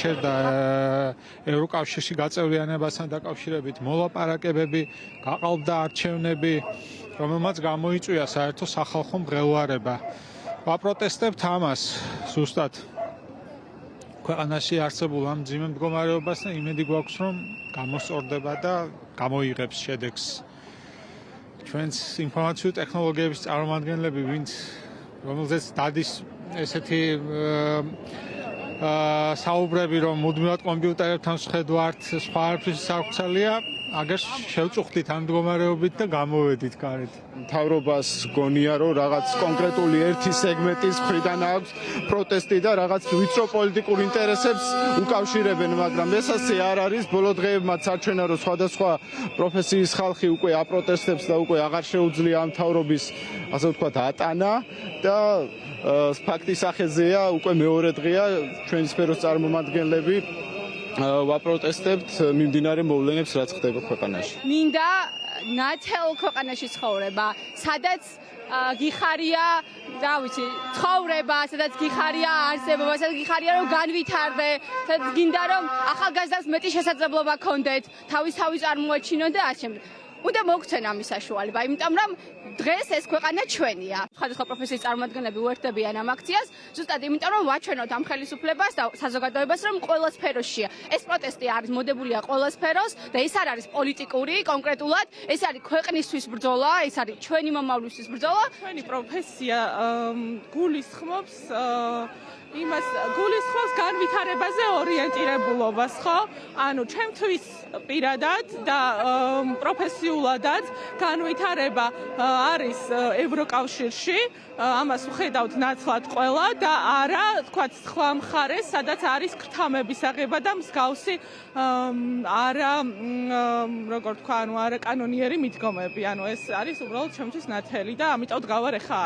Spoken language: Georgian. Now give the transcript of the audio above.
გაჩერდა ევროკავშირში გაწევრიანებასთან დაკავშირებით მოლაპარაკებები, გაყალბდა არჩევნები, რომელმაც გამოიწვია საერთო სახალხო მღელვარება. ვაპროტესტებთ ამას ზუსტად ქვეყანაში არსებულ ამ მძიმე მდგომარეობას და იმედი გვაქვს, რომ გამოსწორდება და გამოიღებს შედეგს. ჩვენს ინფორმაციული ტექნოლოგიების წარმომადგენლები, ვინც რომელზეც დადის ესეთი საუბრები, რომ მუდმივად კომპიუტერებთან ვხედავთ, სხვა არაფრის საქმეა, აგერ შევწუხდით ამ მდგომარეობით და გამოვედით გარეთ. მთავრობას გონია, რომ რაღაც კონკრეტული ერთი სეგმენტის მხრიდან აქვს პროტესტი და რაღაც ვიწრო პოლიტიკურ ინტერესებს უკავშირებენ, მაგრამ ეს ასე არ არის. ბოლო დღეებმაც საჩვენა, რომ სხვადასხვა პროფესიის ხალხი უკვე აპროტესტებს და უკვე აღარ შეუძლია ამ მთავრობის, ასე ვთქვათ, ატანა და ფაქტის სახეზეა უკვე მეორე დღეა ჩვენი სფეროს წარმომადგენლები ვაპროტესტებთ მიმდინარე მოვლენებს, რაც ხდება ქვეყანაში. მინდა ნათელ ქვეყანაში ცხოვრება, სადაც გიხარია, რა ვიცი, ცხოვრება, სადაც გიხარია არსებობა, სადაც გიხარია რომ განვითარდე, სადაც გინდა რომ ახალგაზრდას მეტი შესაძლებლობა გქონდეთ, თავის წარმოაჩინო და ასე შემდეგ. უნდა მოგცენ ამის საშუალება, იმიტომ რომ დღეს ეს ქვეყანა ჩვენია. სხვადასხვა პროფესიის წარმომადგენლები უერთდებიან ამ აქციას, ზუსტად იმიტომ რომ ვაჩვენოთ ამ ხელისუფლებას და საზოგადოებას, რომ ყველა სფეროშია. ეს პროტესტი არის მოდებულია ყველა სფეროს და ეს არ არის პოლიტიკური, კონკრეტულად, ეს არის ქვეყნისთვის ბრძოლა, ეს არის ჩვენი მომავლისთვის ბრძოლა. ჩვენი პროფესია გულისხმობს იმას გულისხმობს განვითარებაზე ორიენტირებულობას, ხო? ანუ ჩემთვის პირადად და პროფესიულადაც განვითარება არის ევროკავშირში, ამას ვხედავთ ნაცვლად ყველა და არა, თქვათ, სხვა მხარეს, სადაც არის ქრთამების აღება და მსგავსი არა, როგორ თქვა, ანუ არა კანონიერი მიდგომები. ანუ ეს არის უბრალოდ ჩემთვის ნათელი და ამიტომ ვდგავარ ახლა.